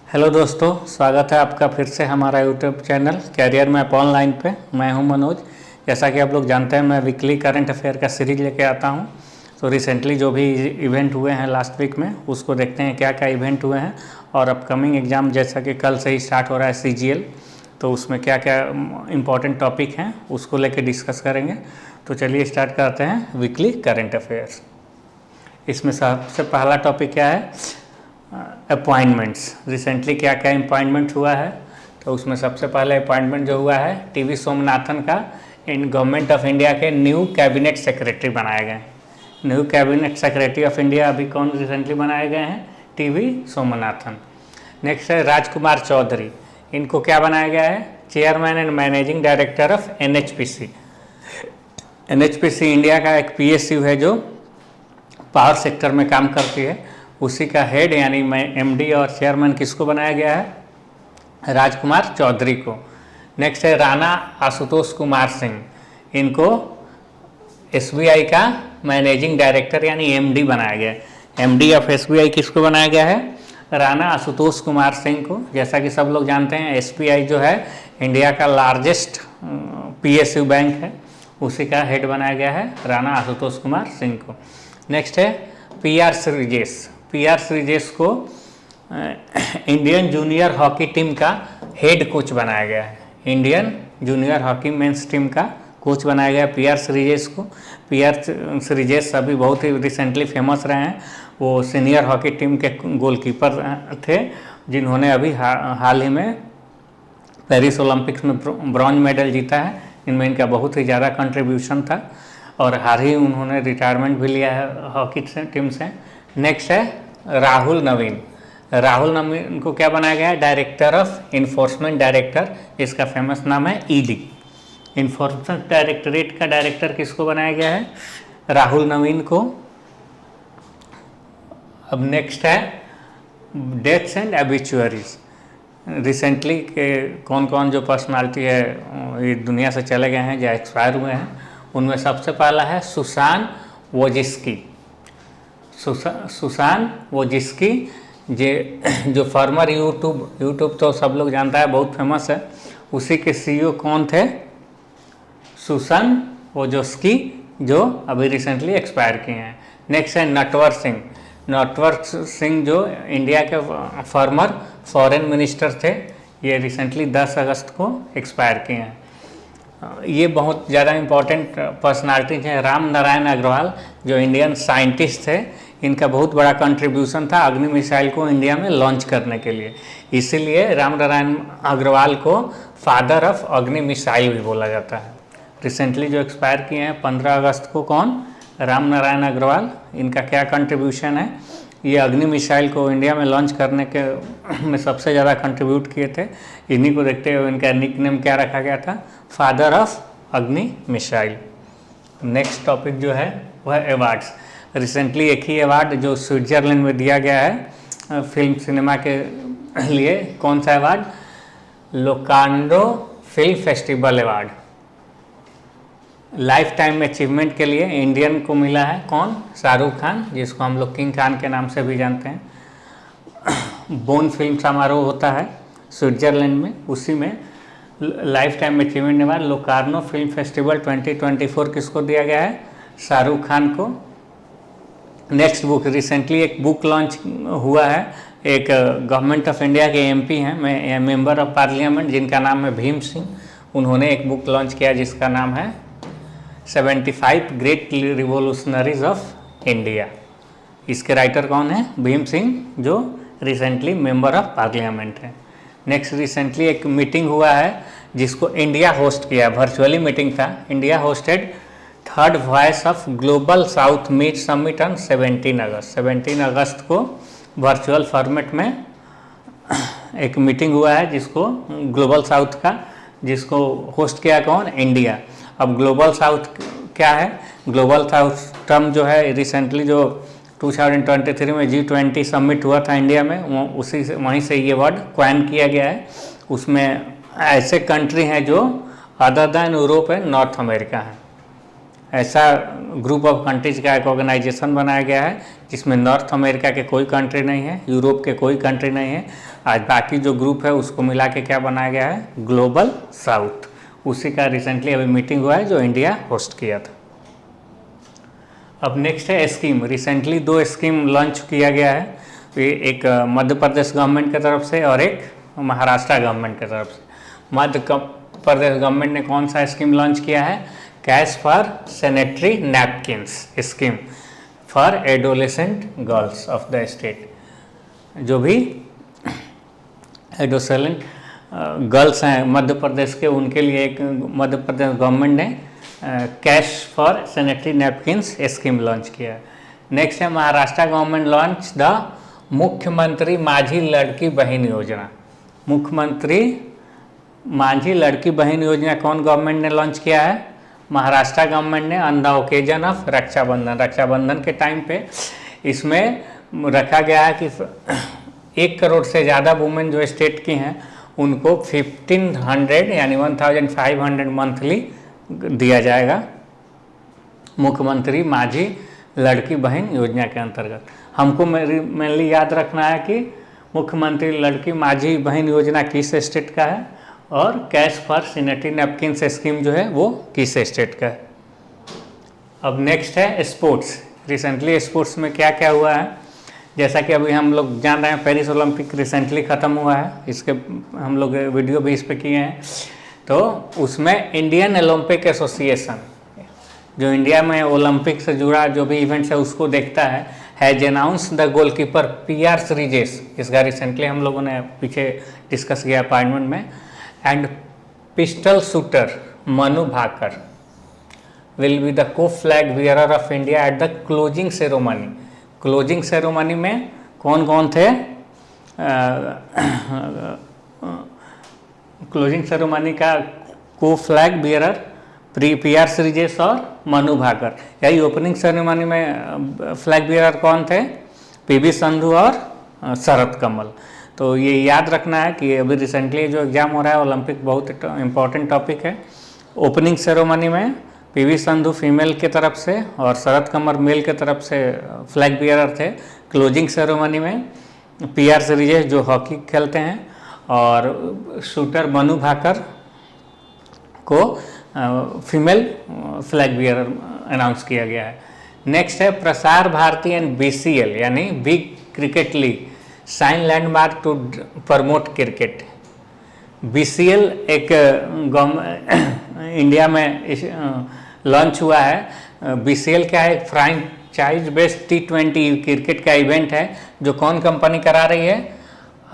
Hello दोस्तों, स्वागत है आपका फिर से हमारा YouTube channel Career Map online पे। मैं हूं मनोज। जैसा कि आप लोग जानते हैं, मैं वीकली करंट अफेयर का सीरीज लेके आता हूं। तो रिसेंटली जो भी इवेंट हुए हैं लास्ट वीक में, उसको देखते हैं क्या क्या इवेंट हुए हैं। और अपकमिंग एग्ज़ाम जैसा कि कल से ही स्टार्ट हो रहा है CGL, तो उसमें क्या क्या इम्पोर्टेंट टॉपिक हैं उसको लेके डिस्कस करेंगे। तो चलिए स्टार्ट करते हैं वीकली करंट अफेयर्स। इसमें सबसे पहला टॉपिक क्या है? अपॉइंटमेंट्स। रिसेंटली क्या क्या अपॉइंटमेंट हुआ है, तो उसमें सबसे पहले अपॉइंटमेंट जो हुआ है टीवी सोमनाथन का इन गवर्नमेंट ऑफ इंडिया के न्यू कैबिनेट सेक्रेटरी बनाए गए। New cabinet secretary of India अभी कौन रिसेंटली बनाए गए हैं? टीवी सोमनाथन। नेक्स्ट है राजकुमार चौधरी। इनको क्या बनाया गया है? Chairman and managing director of NHPC। NHPC India का एक PSU है जो पावर सेक्टर में काम करती है। उसी का हेड यानी MD और चेयरमैन किसको बनाया गया है? राजकुमार चौधरी को। नेक्स्ट है राणा आशुतोष कुमार सिंह। इनको SBI का मैनेजिंग डायरेक्टर यानी MD बनाया गया है। MD ऑफ SBI किसको बनाया गया है? राणा आशुतोष कुमार सिंह को। जैसा कि सब लोग जानते हैं, SBI जो है इंडिया का लार्जेस्ट PSU बैंक है, उसी का हेड बनाया गया है राणा आशुतोष कुमार सिंह को। नेक्स्ट है PR श्रीजेश को इंडियन जूनियर हॉकी टीम का हेड कोच बनाया गया है। Indian junior hockey men's team का कोच बनाया गया PR श्रीजेश को। PR श्रीजेश अभी बहुत ही रिसेंटली फेमस रहे हैं। वो सीनियर हॉकी टीम के गोलकीपर थे, जिन्होंने अभी हाल ही में पेरिस ओलंपिक्स में ब्रॉन्ज मेडल जीता है। इनमें इनका बहुत ही ज़्यादा कंट्रीब्यूशन था और हाल ही उन्होंने रिटायरमेंट भी लिया है हॉकी टीम से। नेक्स्ट है राहुल नवीन। राहुल नवीन को क्या बनाया गया है? Director of enforcement director. इसका फेमस नाम है ED। इन्फोर्समेंट डायरेक्टरेट का डायरेक्टर किसको बनाया गया है? राहुल नवीन को। अब नेक्स्ट है डेथ्स एंड एबिचुअरीज। रिसेंटली के कौन कौन जो पर्सनालिटी है ये दुनिया से चले गए हैं या एक्सपायर हुए हैं, उनमें सबसे पहला है सुसान वोजिस्की। सुसान वोजिस्की जो फॉर्मर यूट्यूब तो सब लोग जानता है, बहुत फेमस है। उसी के CEO कौन थे? सुसान वोजिस्की, जो अभी रिसेंटली एक्सपायर किए हैं। नेक्स्ट है नटवर सिंह जो इंडिया के फॉर्मर फॉरेन मिनिस्टर थे। ये रिसेंटली 10 अगस्त को एक्सपायर किए हैं। ये बहुत ज़्यादा इम्पोर्टेंट पर्सनालिटीज हैं। राम नारायण अग्रवाल जो इंडियन साइंटिस्ट थे, इनका बहुत बड़ा कंट्रीब्यूशन था अग्नि मिसाइल को इंडिया में लॉन्च करने के लिए। इसीलिए राम नारायण अग्रवाल को फादर ऑफ अग्नि मिसाइल भी बोला जाता है। रिसेंटली जो एक्सपायर किए हैं 15 अगस्त को, कौन? राम नारायण अग्रवाल। इनका क्या कंट्रीब्यूशन है? ये अग्नि मिसाइल को इंडिया में लॉन्च करने के में सबसे ज़्यादा कंट्रीब्यूट किए थे। इन्हीं को देखते हुए इनका निकनेम क्या रखा गया था? फादर ऑफ अग्नि मिसाइल। नेक्स्ट टॉपिक जो है वह है अवार्ड्स। रिसेंटली एक ही अवार्ड जो स्विट्जरलैंड में दिया गया है फिल्म सिनेमा के लिए। कौन सा award? Locarno film festival award. Life time achievement के लिए इंडियन को मिला है। कौन? शाहरुख खान, जिसको हम लोग किंग खान के नाम से भी जानते हैं। बोन फिल्म समारोह होता है स्विट्जरलैंड में, उसी में life time achievement award Locarno film festival 2024 किसको दिया गया है? शाहरुख खान को। नेक्स्ट बुक, रिसेंटली एक बुक लॉन्च हुआ है। एक गवर्नमेंट ऑफ इंडिया के MP हैं, मेंबर ऑफ पार्लियामेंट, जिनका नाम है भीम सिंह। उन्होंने एक बुक लॉन्च किया जिसका नाम है 75 ग्रेट रिवोल्यूशनरीज ऑफ इंडिया। इसके राइटर कौन है? भीम सिंह, जो रिसेंटली मेंबर ऑफ पार्लियामेंट है। नेक्स्ट, रिसेंटली एक मीटिंग हुआ है जिसको इंडिया होस्ट किया, वर्चुअली मीटिंग था। India hosted third voice of global south meet summit on 17 अगस्त को वर्चुअल फॉर्मेट में एक मीटिंग हुआ है जिसको ग्लोबल साउथ का, जिसको होस्ट किया कौन? इंडिया। अब ग्लोबल साउथ क्या है? ग्लोबल साउथ टर्म जो है रिसेंटली जो 2023 में G20 समिट हुआ था इंडिया में, वहीं से ये वर्ड क्वाइन किया गया है। उसमें ऐसे कंट्री हैं जो other than Europe and north America हैं। ऐसा ग्रुप ऑफ कंट्रीज का एक ऑर्गेनाइजेशन बनाया गया है जिसमें नॉर्थ अमेरिका के कोई कंट्री नहीं है, यूरोप के कोई कंट्री नहीं है। आज बाकी जो ग्रुप है उसको मिला के क्या बनाया गया है, ग्लोबल साउथ। उसी का रिसेंटली अभी मीटिंग हुआ है जो इंडिया होस्ट किया था। अब नेक्स्ट है स्कीम। रिसेंटली 2 स्कीम लॉन्च किया गया है, एक मध्य प्रदेश गवर्नमेंट की तरफ से और एक महाराष्ट्र गवर्नमेंट की तरफ से। मध्य प्रदेश गवर्नमेंट ने कौन सा स्कीम लॉन्च किया है, cash for sanitary napkins scheme for adolescent girls of the state. जो भी एडोलेसेंट गर्ल्स हैं मध्य प्रदेश के, उनके लिए एक मध्य प्रदेश गवर्नमेंट ने cash for sanitary napkins scheme launch किया है। नेक्स्ट है महाराष्ट्र गवर्नमेंट लॉन्च द मुख्यमंत्री माझी लड़की बहन योजना। मुख्यमंत्री माझी लड़की बहन योजना कौन गवर्नमेंट ने लॉन्च किया है, महाराष्ट्र गवर्नमेंट ने on the occasion of Rakshabandhan. Rakshabandhan के टाइम पे इसमें रखा गया है कि 1 करोड़ से ज़्यादा वुमेन जो स्टेट की हैं उनको 1500 यानी 1500 मंथली दिया जाएगा मुख्यमंत्री माझी लड़की बहन योजना के अंतर्गत। हमको मेनली याद रखना है कि मुख्यमंत्री लड़की माझी बहन योजना किस स्टेट का है और cash for sanitary napkin scheme जो है वो किस स्टेट का है। अब नेक्स्ट है स्पोर्ट्स। रिसेंटली स्पोर्ट्स में क्या क्या हुआ है, जैसा कि अभी हम लोग जान रहे हैं पेरिस ओलंपिक रिसेंटली ख़त्म हुआ है, इसके हम लोग वीडियो भी इस पे किए हैं। तो उसमें इंडियन ओलंपिक एसोसिएशन जो इंडिया में ओलंपिक से जुड़ा जो भी इवेंट्स है उसको देखता है, has announce the goalkeeper PR Sreejesh. इसका रिसेंटली हम लोगों ने पीछे डिस्कस किया अपॉइंटमेंट में। And pistol shooter Manu Bhaker will be the co flag bearer of India at the closing ceremony. Closing ceremony में कौन कौन थे, क्लोजिंग सेरेमनी का को फ्लैग बियरर PR श्रीजेश और मनु भाकर। यही ओपनिंग सेरेमनी में फ्लैग बियरर कौन थे, PV संधू और शरद कमल। तो ये याद रखना है कि अभी रिसेंटली जो एग्ज़ाम हो रहा है ओलंपिक बहुत इम्पॉर्टेंट टॉपिक है। ओपनिंग सेरेमनी में PV संधू फीमेल के तरफ से और शरद कमल मेल के तरफ से फ्लैग बियरर थे। क्लोजिंग सेरेमनी में PR श्रीजेश जो हॉकी खेलते हैं और शूटर मनु भाकर को फीमेल फ्लैग बियरर अनाउंस किया गया है। नेक्स्ट है प्रसार भारती एंड BCL यानी big cricket league sign landmark to promote cricket. BCL एक इंडिया में लॉन्च हुआ है। BCL क्या है, एक फ्रेंचाइज बेस्ड T20 क्रिकेट का इवेंट है जो कौन कंपनी करा रही है,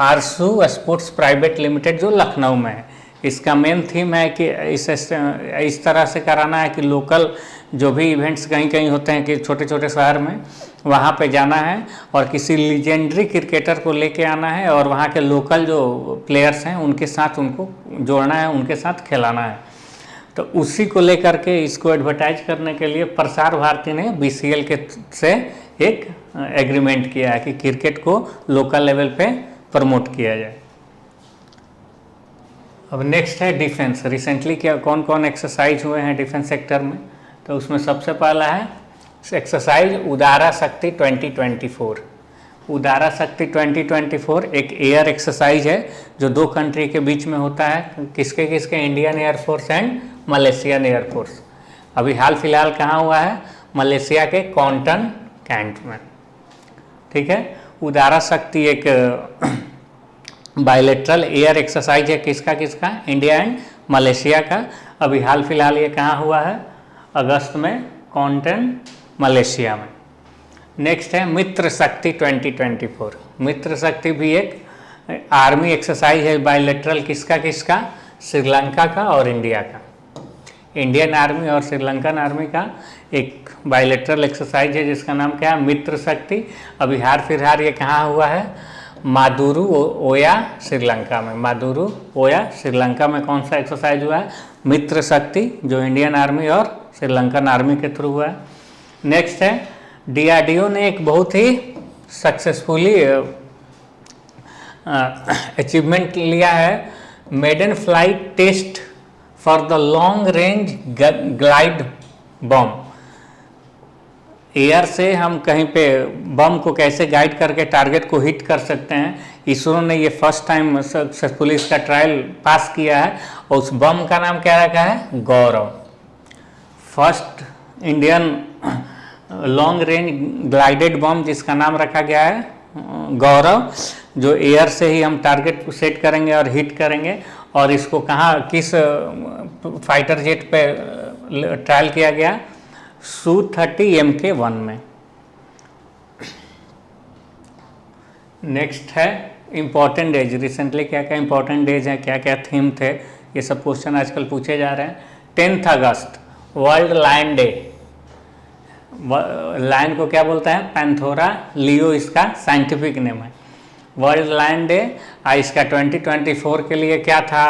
आरसू स्पोर्ट्स प्राइवेट लिमिटेड जो लखनऊ में है। इसका मेन थीम है कि इस तरह से कराना है कि लोकल जो भी इवेंट्स कहीं कहीं होते हैं कि छोटे छोटे शहर में वहाँ पे जाना है और किसी लीजेंडरी क्रिकेटर को लेके आना है और वहाँ के लोकल जो प्लेयर्स हैं उनके साथ उनको जोड़ना है, उनके साथ खिलाना है। तो उसी को लेकर के इसको एडवर्टाइज करने के लिए प्रसार भारती ने BCL के से एक एग्रीमेंट किया है कि क्रिकेट को लोकल लेवल पे प्रमोट किया जाए। अब नेक्स्ट है डिफेंस। रिसेंटली क्या कौन कौन एक्सरसाइज हुए हैं डिफेंस सेक्टर में, तो उसमें सबसे पहला है एक्सरसाइज उदारा शक्ति 2024। उदारा शक्ति 2024 एक एयर एक्सरसाइज है जो 2 कंट्री के बीच में होता है। किसके किसके, Indian air force and Malaysian air force. अभी हाल फिलहाल कहाँ हुआ है, मलेशिया के कॉन्टन कैंट में। ठीक है, उदारा शक्ति एक बायलेटरल एयर एक्सरसाइज है किसका किसका, इंडिया एंड मलेशिया का। अभी हाल फिलहाल ये कहाँ हुआ है, अगस्त में कॉन्टन मलेशिया में। नेक्स्ट है मित्र शक्ति 2024। मित्र शक्ति भी एक आर्मी एक्सरसाइज है बायलेटरल किसका किसका, श्रीलंका का और इंडिया का। इंडियन आर्मी और श्रीलंकन आर्मी का एक बायलेटरल एक्सरसाइज है जिसका नाम क्या है, मित्र शक्ति। अभी हाल फिलहाल ये कहाँ हुआ है, मादुरु ओया श्रीलंका में। मादुरु ओया श्रीलंका में कौन सा एक्सरसाइज हुआ है, मित्र शक्ति, जो इंडियन आर्मी और श्रीलंकन आर्मी के थ्रू हुआ है। नेक्स्ट है DRDO ने एक बहुत ही सक्सेसफुली अचीवमेंट लिया है, maiden flight test for the long range glide bomb. Air से हम कहीं पे बम को कैसे गाइड करके टारगेट को हिट कर सकते हैं, इसरो ने ये फर्स्ट टाइम सक्सेसफुली इसका ट्रायल पास किया है। और उस बम का नाम क्या रखा है? Gaurav. First Indian long range glided bomb जिसका नाम रखा गया है गौरव, जो एयर से ही हम टारगेट को सेट करेंगे और हिट करेंगे। और इसको कहाँ, किस फाइटर जेट पे ट्रायल किया गया? Su-30 Mk-1 में। नेक्स्ट है इम्पॉर्टेंट डेज। रिसेंटली क्या क्या इम्पॉर्टेंट डेज हैं, क्या क्या थीम थे, ये सब क्वेश्चन आजकल पूछे जा रहे हैं। 10 अगस्त वर्ल्ड लायन डे। लायन को क्या बोलते हैं? पैंथोरा लियो इसका साइंटिफिक नेम है। World lion day. इसका 2024 के लिए क्या था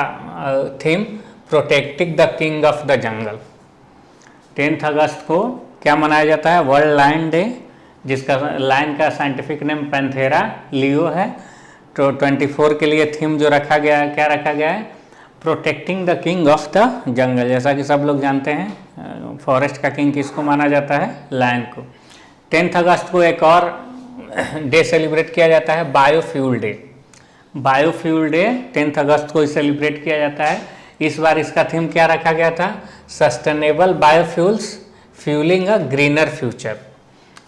theme? Protecting the king of the jungle. 10 अगस्त को क्या मनाया जाता है? वर्ल्ड लायन डे, जिसका लायन का साइंटिफिक नेम पैंथेरा लियो है। तो 24 के लिए थीम जो रखा गया है, क्या रखा गया है? Protecting the king of the जंगल। जैसा कि सब लोग जानते हैं फॉरेस्ट का किंग किसको माना जाता है? लायन को। 10 अगस्त को एक और डे सेलिब्रेट किया जाता है, बायोफ्यूल डे। बायोफ्यूल डे 10 अगस्त को सेलिब्रेट किया जाता है। इस बार इसका थीम क्या रखा गया था? सस्टेनेबल बायोफ्यूल्स फ्यूलिंग अ ग्रीनर फ्यूचर।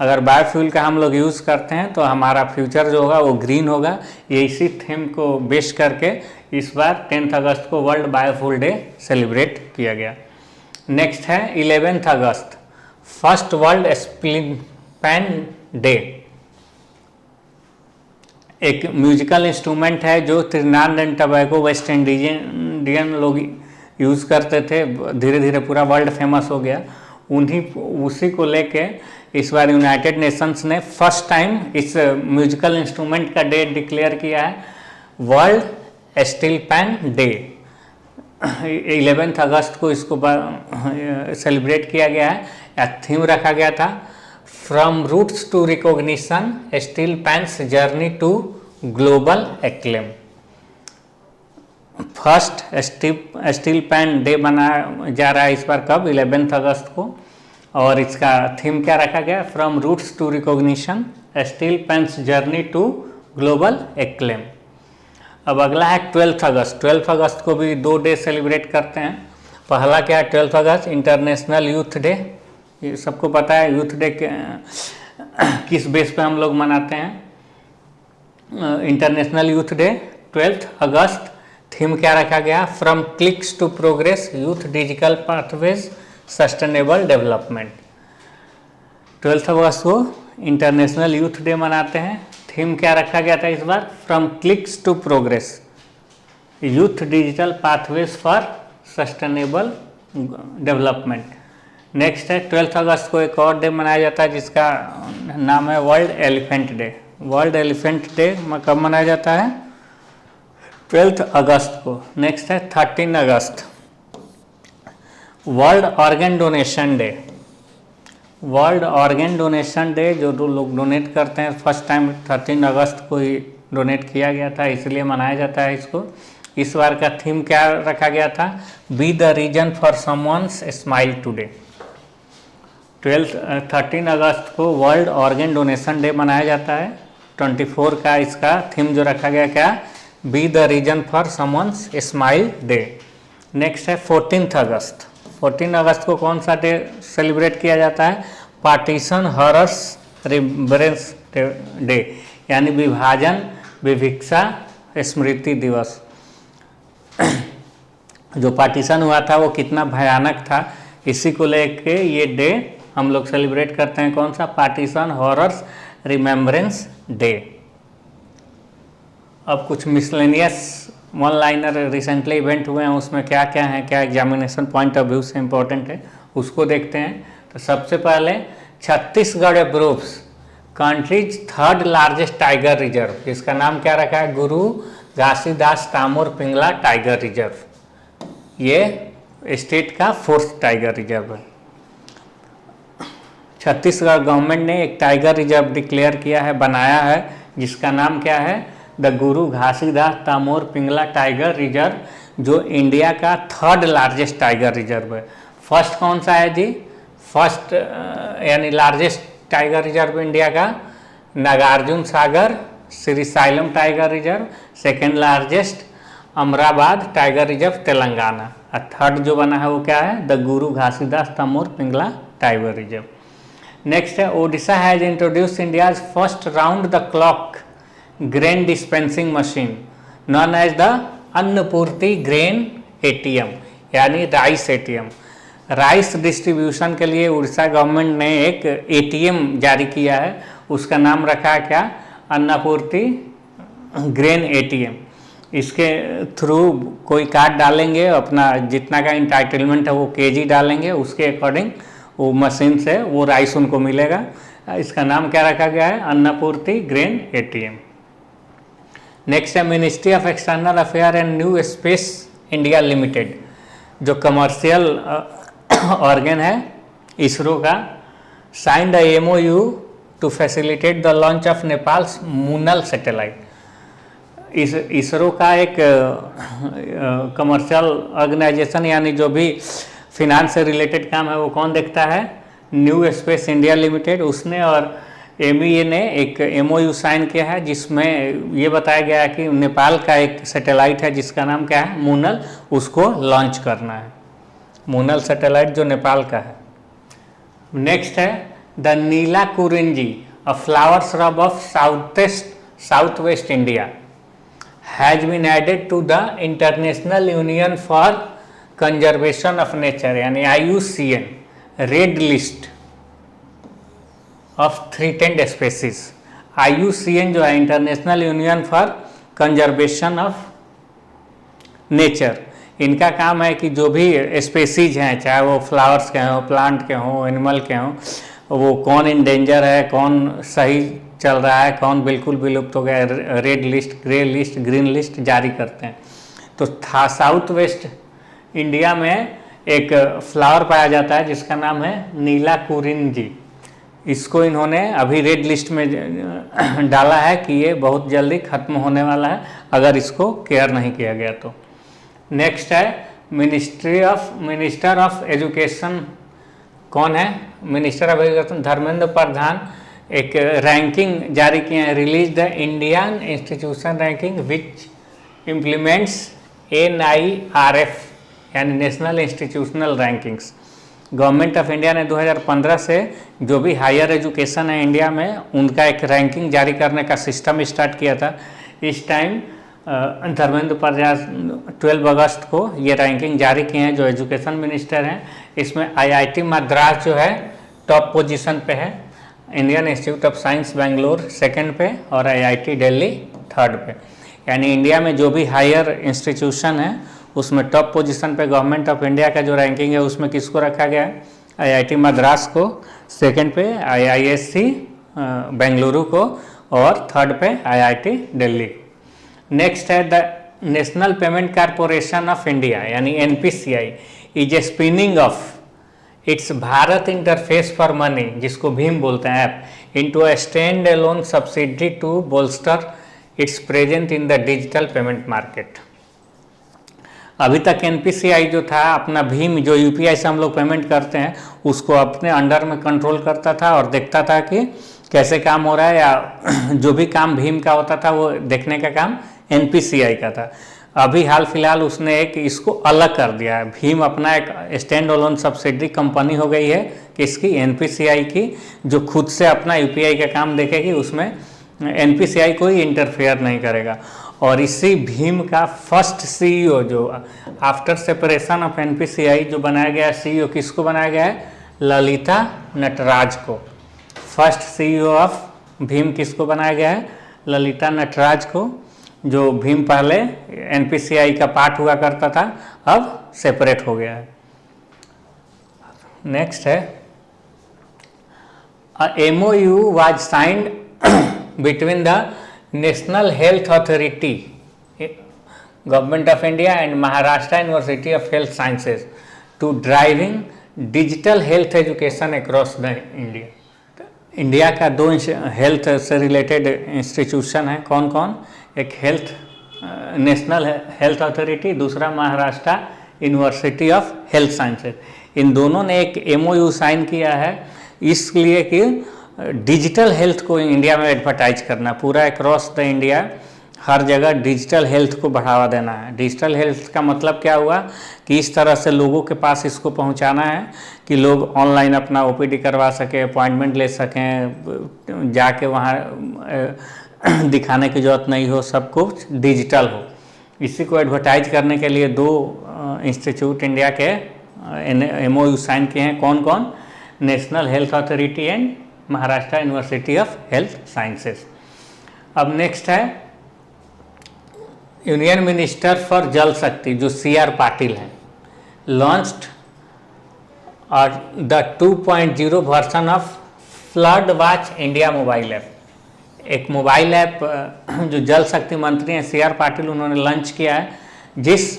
अगर बायोफ्यूल का हम लोग यूज़ करते हैं तो हमारा फ्यूचर जो होगा वो ग्रीन होगा। ये इसी थीम को बेस करके इस बार 10 अगस्त को वर्ल्ड बायोफ्यूल डे सेलिब्रेट किया गया। नेक्स्ट है 11 अगस्त first world steel pan day. एक म्यूजिकल इंस्ट्रूमेंट है जो Trinidad and Tobago West Indian लोग यूज़ करते थे, धीरे धीरे पूरा वर्ल्ड फेमस हो गया। उसी को लेके इस बार यूनाइटेड नेशंस ने फर्स्ट टाइम इस म्यूजिकल इंस्ट्रूमेंट का डे डिक्लेयर किया है, वर्ल्ड स्टील पैन डे। 11 अगस्त को इसको सेलिब्रेट किया गया है। थीम रखा गया था from roots to recognition steel pan's journey to global acclaim. First steel pan day मनाया जा रहा है इस बार कब? 11 अगस्त को। और इसका थीम क्या रखा गया? From roots to recognition steel pan's journey to global acclaim. अब अगला है 12 अगस्त। 12 अगस्त को भी 2 डे सेलिब्रेट करते हैं। पहला क्या है? 12 अगस्त इंटरनेशनल यूथ डे। ये सबको पता है यूथ डे किस बेस पे हम लोग मनाते हैं? इंटरनेशनल यूथ डे 12 अगस्त। थीम क्या रखा गया? From clicks to progress youth digital pathways sustainable development. 12 अगस्त को इंटरनेशनल यूथ डे मनाते हैं। थीम क्या रखा गया था इस बार? From clicks to progress youth digital pathways for sustainable development. Next है 12 अगस्त को एक और डे मनाया जाता है जिसका नाम है world elephant day. World elephant day कब मनाया जाता है? 12 अगस्त को। नेक्स्ट है 13 अगस्त world organ donation day. World organ donation day, जो लोग डोनेट करते हैं, फर्स्ट टाइम 13 अगस्त को ही डोनेट किया गया था, इसलिए मनाया जाता है इसको। इस बार का थीम क्या रखा गया था? Be the reason for someone's smile today. 13 अगस्त को वर्ल्ड ऑर्गन डोनेशन डे मनाया जाता है। 24 का इसका थीम जो रखा गया क्या? Be the reason for someone's smile day. Next है 14 अगस्त। 14 अगस्त को कौन सा डे सेलिब्रेट किया जाता है? पार्टीशन हॉरर्स रिमेम्बरेंस डे, यानी विभाजन विभिक्षा स्मृति दिवस। जो पार्टीशन हुआ था वो कितना भयानक था, इसी को लेके ये डे हम लोग सेलिब्रेट करते हैं। कौन सा? Partition horrors remembrance day. अब कुछ miscellaneous one liner recently event हुए हैं, उसमें क्या क्या है, क्या एग्जामिनेशन पॉइंट ऑफ व्यू से इम्पोर्टेंट है, उसको देखते हैं। तो सबसे पहले Chhattisgarh approves countries 3rd largest tiger reserve, जिसका नाम क्या रखा है? गुरु घासीदास तामुर पिंगला टाइगर रिजर्व। ये स्टेट का 4th टाइगर रिजर्व है। छत्तीसगढ़ गवर्नमेंट ने एक टाइगर रिजर्व डिक्लेयर किया है, बनाया है, जिसका नाम क्या है? The Guru Ghasidas Tamor Pingla tiger reserve, जो इंडिया का 3rd लार्जेस्ट टाइगर रिजर्व है। फर्स्ट कौन सा है जी? फर्स्ट यानी लार्जेस्ट टाइगर रिजर्व इंडिया का, Nagarjuna Sagar Srisailam tiger reserve, second largest Amrabad tiger reserve Telangana, और थर्ड जो बना है वो क्या है, the Guru Ghasidas Tamor Pingla tiger reserve. Next है, Odisha has introduce India's first round the clock grain dispensing machine known as the Annapurti grain ATM, यानी राइस एटीएम। राइस डिस्ट्रीब्यूशन के लिए उड़ीसा गवर्नमेंट ने एक एटीएम जारी किया है, उसका नाम रखा है क्या, अन्नपूर्ति ग्रेन एटीएम। इसके थ्रू कोई कार्ड डालेंगे, अपना जितना का इंटाइटलमेंट है वो केजी डालेंगे, उसके अकॉर्डिंग वो मशीन से वो राइस उनको मिलेगा। इसका नाम क्या रखा गया है, अन्नपूर्ति ग्रेन एटीएम। नेक्स्ट है, ministry of external affair and New Space India Limited, जो कमर्शियल ऑर्गन है इसरो का, signed the MOU to facilitate the launch of Nepal's Munal satellite. ISRO का एक कमर्शियल ऑर्गेनाइजेशन, यानी जो भी फिनांस से रिलेटेड काम है वो कौन देखता है, न्यू स्पेस इंडिया लिमिटेड, उसने और एमईए ने एक एमओयू साइन किया है, जिसमें ये बताया गया है कि नेपाल का एक सैटेलाइट है जिसका नाम क्या है, मूनल, उसको लॉन्च करना है। मूनल सैटेलाइट जो नेपाल का है। नेक्स्ट है, the Neela Kurinji, a flower shrub of south west India, has been added to the international union for conservation of nature, यानी IUCN red list of threatened species. IUCN जो है, international union for conservation of nature, इनका काम है कि जो भी species हैं, चाहे वो फ्लावर्स के हों, प्लांट के हों, एनिमल के हों, वो कौन इन डेंजर है, कौन सही चल रहा है, कौन बिल्कुल विलुप्त हो गया, red list, grey list, green list जारी करते हैं। तो साउथ वेस्ट इंडिया में एक फ्लावर पाया जाता है जिसका नाम है नीला कुरिंजी। इसको इन्होंने अभी रेड लिस्ट में डाला है कि ये बहुत जल्दी ख़त्म होने वाला है अगर इसको केयर नहीं किया गया तो। नेक्स्ट है, मिनिस्टर ऑफ एजुकेशन कौन है, minister of education Dharmendra Pradhan एक रैंकिंग जारी किए हैं, release the Indian institution ranking which implements NIRF, यानी national institutional rankings. Government of India ने 2015 से जो भी हायर एजुकेशन है इंडिया में, उनका एक रैंकिंग जारी करने का सिस्टम स्टार्ट किया था। इस टाइम धर्मेंद्र प्रधान 12 अगस्त को ये रैंकिंग जारी किए हैं, जो एजुकेशन मिनिस्टर हैं। इसमें IIT मद्रास जो है टॉप पोजीशन पे है, Indian institute of science Bangalore second पे, और IIT दिल्ली थर्ड पे। यानी इंडिया में जो भी हायर इंस्टीट्यूशन है उसमें टॉप पोजीशन पे गवर्नमेंट ऑफ इंडिया का जो रैंकिंग है उसमें किसको रखा गया है, IIT मद्रास को, सेकंड पे IISc बेंगलुरु को, और थर्ड पे IIT दिल्ली। नेक्स्ट है, the national payment corporation of India यानी NPCI is a spinning of its Bharat interface for money, जिसको भीम बोलते हैं app, into a stand alone subsidy to bolster its present in the digital payment market. अभी तक NPCI जो था अपना भीम, जो UPI से हम लोग पेमेंट करते हैं, उसको अपने अंडर में कंट्रोल करता था और देखता था कि कैसे काम हो रहा है, या जो भी काम भीम का होता था वो देखने का काम NPCI का था। अभी हाल फिलहाल उसने एक इसको अलग कर दिया है, भीम अपना एक स्टैंड अलोन सब्सिडी कंपनी हो गई है किसकी, NPCI की, जो खुद से अपना UPI का काम देखेगी, उसमें NPCI कोई इंटरफेयर नहीं करेगा। और इसी भीम का फर्स्ट CEO जो आफ्टर सेपरेशन ऑफ NPCI जो बनाया गया CEO, किसको बनाया गया है, ललिता नटराज को। फर्स्ट CEO ऑफ भीम किसको बनाया गया है, ललिता नटराज को, जो भीम पहले NPCI का पार्ट हुआ करता था, अब सेपरेट हो गया है। नेक्स्ट है, MOU was signed between the national health authority government of India and Maharashtra university of health sciences to driving digital health education across the India. India का दो हेल्थ से रिलेटेड इंस्टीट्यूशन है, कौन कौन, एक हेल्थ नेशनल हेल्थ अथॉरिटी, दूसरा Maharashtra university of health sciences. इन दोनों ने एक MOU साइन किया है इसलिए कि डिजिटल हेल्थ को इंडिया में एडवर्टाइज करना, पूरा अक्रॉस द इंडिया हर जगह डिजिटल हेल्थ को बढ़ावा देना है। डिजिटल हेल्थ का मतलब क्या हुआ कि इस तरह से लोगों के पास इसको पहुंचाना है कि लोग ऑनलाइन अपना ओपीडी करवा सकें, अपॉइंटमेंट ले सकें, जाके वहाँ दिखाने की ज़रूरत नहीं हो, सब कुछ डिजिटल हो। इसी को एडवर्टाइज करने के लिए 2 इंस्टीट्यूट इंडिया के MOU साइन किए हैं। कौन कौन? National health authority and Maharashtra university of health sciences. अब नेक्स्ट है यूनियन मिनिस्टर फॉर जल शक्ति जो CR पाटिल हैं, लॉन्च्ड और the 2.0 version of flood watch India mobile app. एक मोबाइल ऐप जो जल शक्ति मंत्री हैं CR पाटिल, उन्होंने लॉन्च किया है, जिस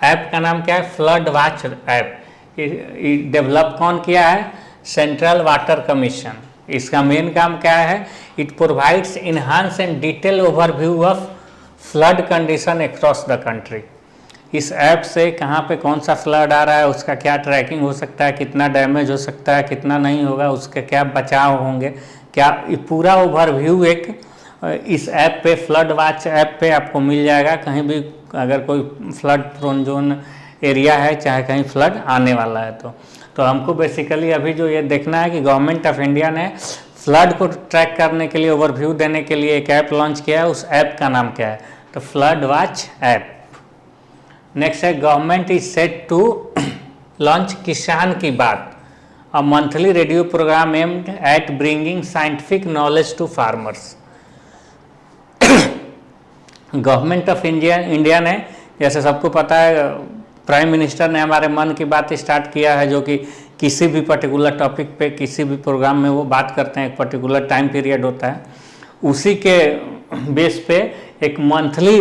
ऐप का नाम क्या है? Flood watch app. डेवलप कौन किया है? Central water commission. इसका मेन काम क्या है? It provides enhance and detail overview of flood condition across the country. इस ऐप से कहाँ पे कौन सा फ्लड आ रहा है, उसका क्या ट्रैकिंग हो सकता है, कितना डैमेज हो सकता है, कितना नहीं होगा, उसके क्या बचाव होंगे, क्या पूरा ओवरव्यू एक इस ऐप पे, फ्लड वॉच ऐप पे आपको मिल जाएगा। कहीं भी अगर कोई फ्लड प्रोन जोन एरिया है, चाहे कहीं फ्लड आने वाला है तो हमको बेसिकली अभी जो ये देखना है कि गवर्नमेंट ऑफ इंडिया ने फ्लड को ट्रैक करने के लिए, ओवरव्यू देने के लिए एक ऐप लॉन्च किया है। उस ऐप का नाम क्या है? तो फ्लड वॉच ऐप। नेक्स्ट है government is set to launch Kisan Ki Baat, a monthly radio program aimed at bringing scientific knowledge to farmers. Government of India ने, जैसे सबको पता है, प्राइम मिनिस्टर ने हमारे मन की बात स्टार्ट किया है, जो कि किसी भी पर्टिकुलर टॉपिक पे किसी भी प्रोग्राम में वो बात करते हैं, एक पर्टिकुलर टाइम पीरियड होता है। उसी के बेस पे एक मंथली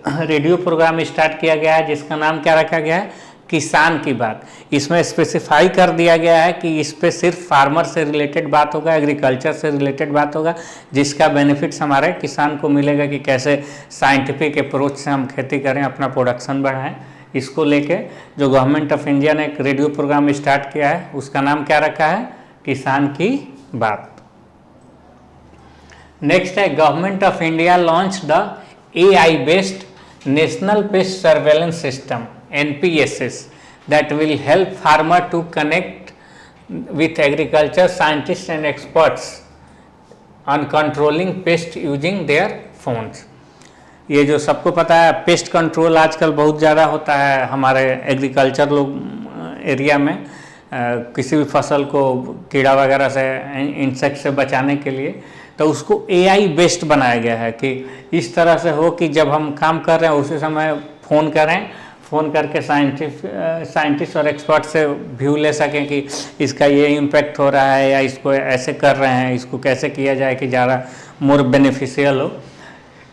रेडियो प्रोग्राम स्टार्ट किया गया है, जिसका नाम क्या रखा गया है? किसान की बात। इसमें स्पेसिफाई कर दिया गया है कि इस पे सिर्फ फार्मर से रिलेटेड बात होगा, एग्रीकल्चर से रिलेटेड बात होगा, जिसका बेनिफिट्स हमारे किसान को मिलेगा कि कैसे साइंटिफिक अप्रोच से हम खेती करें, अपना प्रोडक्शन बढ़ाएं। इसको लेके जो गवर्नमेंट ऑफ इंडिया ने एक रेडियो प्रोग्राम स्टार्ट किया है, उसका नाम क्या रखा है? किसान की बात। नेक्स्ट है government of India launch the AI based national paste surveillance system NPSS that will help farmer to connect with agriculture scientists and experts on controlling pest using their phones। ये जो सबको पता है, पेस्ट कंट्रोल आजकल बहुत ज़्यादा होता है हमारे एग्रीकल्चर लोग एरिया में। किसी भी फसल को कीड़ा वगैरह से, इंसेक्ट से बचाने के लिए, तो उसको AI बेस्ड बनाया गया है कि इस तरह से हो कि जब हम काम कर रहे हैं उसी समय फ़ोन करें, फ़ोन करके साइंटिस्ट और एक्सपर्ट से व्यू ले सकें कि इसका ये इम्पैक्ट हो रहा है या इसको ऐसे कर रहे हैं, इसको कैसे किया जाए कि ज़्यादा मोर बेनिफिशियल हो।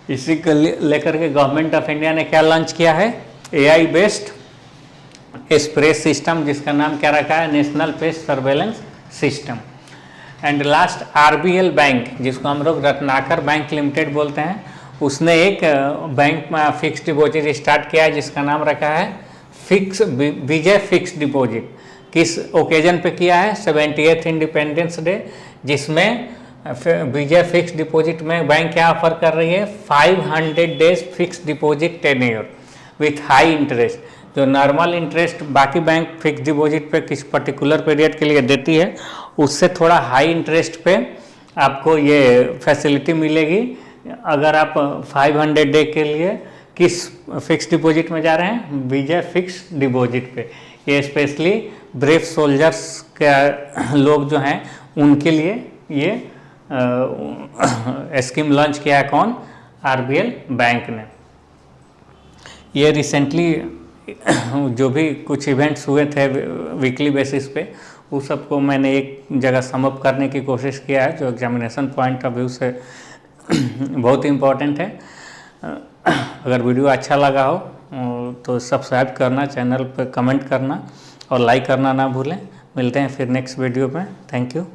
इसी को लेकर के गवर्नमेंट ऑफ इंडिया ने क्या लॉन्च किया है? AI बेस्ड स्प्रे सिस्टम, जिसका नाम क्या रखा है? National paste surveillance system. And last RBL bank, जिसको हम लोग रत्नाकर बैंक लिमिटेड बोलते हैं, उसने एक बैंक में फिक्स डिपॉजिट स्टार्ट किया है, जिसका नाम रखा है विजय फिक्स डिपॉजिट। किस ओकेजन पे किया है? 78th इंडिपेंडेंस डे, जिसमें विजय फिक्स डिपॉजिट में बैंक क्या ऑफर कर रही है? 500 days fix deposit tenure with high interest. जो नॉर्मल इंटरेस्ट बाकी बैंक फिक्स डिपॉजिट पे किस पर्टिकुलर पीरियड के लिए देती है, उससे थोड़ा हाई इंटरेस्ट पे आपको ये फैसिलिटी मिलेगी अगर आप 500 डे के लिए किस फिक्स डिपॉजिट में जा रहे हैं? विजय फिक्स डिपॉजिट पे। ये स्पेशली ब्रेव सोल्जर्स के लोग जो हैं उनके लिए ये स्कीम लॉन्च किया है। कौन? RBL बैंक ने। ये रिसेंटली जो भी कुछ इवेंट्स हुए थे वीकली बेसिस पे, वो सबको मैंने एक जगह समअप करने की कोशिश किया है, जो एग्जामिनेशन पॉइंट ऑफ व्यू से बहुत इम्पोर्टेंट है। अगर वीडियो अच्छा लगा हो तो सब्सक्राइब करना, चैनल पर कमेंट करना और लाइक करना ना भूलें। मिलते हैं फिर नेक्स्ट वीडियो में। Thank you.